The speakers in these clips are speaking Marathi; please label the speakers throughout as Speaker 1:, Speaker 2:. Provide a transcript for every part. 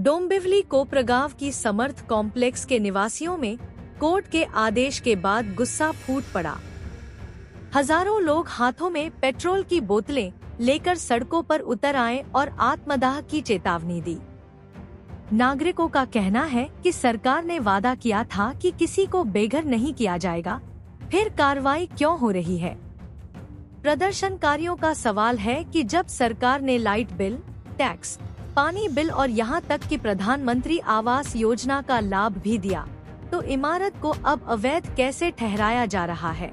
Speaker 1: डोंबिवली कोपरगांव की समर्थ कॉम्प्लेक्स के निवासियों में कोर्ट के आदेश के बाद गुस्सा फूट पड़ा। हजारों लोग हाथों में पेट्रोल की बोतलें लेकर सड़कों पर उतर आए और आत्मदाह की चेतावनी दी। नागरिकों का कहना है कि सरकार ने वादा किया था कि किसी को बेघर नहीं किया जाएगा, फिर कार्रवाई क्यों हो रही है। प्रदर्शनकारियों का सवाल है कि जब सरकार ने लाइट बिल, टैक्स, पानी बिल और यहां तक कि प्रधानमंत्री आवास योजना का लाभ भी दिया, तो इमारत को अब अवैध कैसे ठहराया जा रहा है।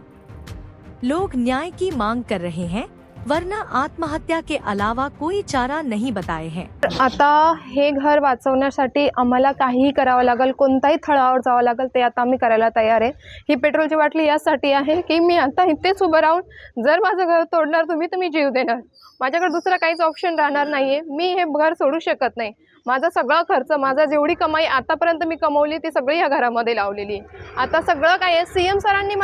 Speaker 1: लोग न्याय की मांग कर रहे हैं, वरना आत्महत्या के अलावा कोई चारा नहीं बताए हैं।
Speaker 2: आता हे घर वाचवण्यासाठी आम्हाला काहीही करावं लागेल, कोणताही थळावर जावं लागेल, ते आता आम्ही करायला तयार आहे। ही पेट्रोलची बाटली यासाठी आहे की मी आता इथेच उभं राहून जर माझं घर तोडणार तुम्ही तर मी जीव देणार। माझ्याकडे दुसरा काहीच ऑप्शन राहणार नाहीये। मी हे घर सोडू शकत नाही। माझा सगळा खर्च, माझा जेवढी कमाई आतापर्यंत मी कमवली ती सगळी या घरामध्ये लावलेली आहे। आता सगळं काय आहे, सीएम सरांनी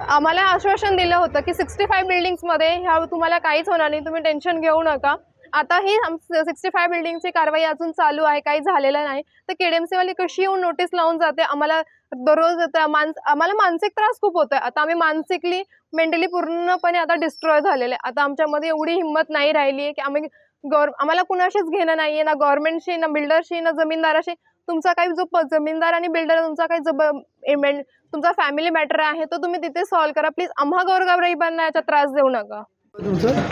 Speaker 2: आम्हाला आश्वासन दिलं होतं की 65 बिल्डिंग्समध्ये ह्या तुम्हाला काहीच होणार नाही, तुम्ही टेन्शन घेऊ नका। आता ही 65 बिल्डिंगची कारवाई अजून चालू आहे, काही झालेलं नाही। तर केडीएमसी वाली कशी येऊन नोटीस लावून जाते, आम्हाला दररोज आम्हाला मानसिक त्रास खूप होतोय। आता आम्ही मानसिकली मेंटली पूर्णपणे आता डिस्ट्रॉय झालेले। आता आमच्यामध्ये एवढी हिंमत नाही राहिली आहे की आम्हाला कुणाशीच घेणं नाहीये, ना गव्हर्नमेंटशी, ना बिल्डरशी, ना जमीनदाराशी। तुमचा काही जो जमीनदार आणि बिल्डर तुमचा काही तुमचा फॅमिली मॅटर आहे तो तुम्ही तिथे सॉल्व्ह करा प्लीज। आम्हा गोरगरिबांना याचा त्रास देऊ नका।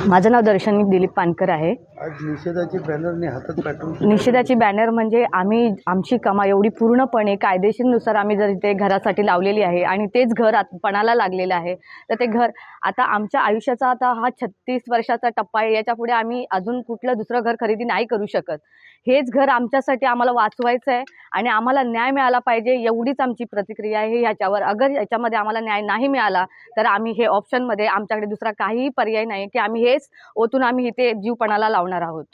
Speaker 3: माझं नाव दर्शनी दिलीप पानकर आहे।
Speaker 4: आज निषेधाची बॅनरने हातात पेट्रोल,
Speaker 3: निषेधाची बॅनर म्हणजे आमची कमाई एवढी पूर्णपणे कायदेशीरनुसार आम्ही जर ते घरासाठी लावलेली आहे आणि तेच घर पणाला लागलेलं आहे, तर ते घर आता आमच्या आयुष्याचा आता हा 36 वर्षाचा टप्पा आहे। याच्या पुढे आम्ही अजून कुठलं दुसरं घर खरेदी नाही करू शकत। हेच घर आमच्यासाठी आम्हाला वाचवायचं आहे आणि आम्हाला न्याय मिळाला पाहिजे, एवढीच आमची प्रतिक्रिया आहे ह्याच्यावर। अगर याच्यामध्ये आम्हाला न्याय नाही मिळाला तर आम्ही हे ऑप्शनमध्ये आमच्याकडे दुसरा काहीही पर्याय नाही की आम्ही हेच ओतून आम्ही इथे जीवपणाला लावणार आहोत।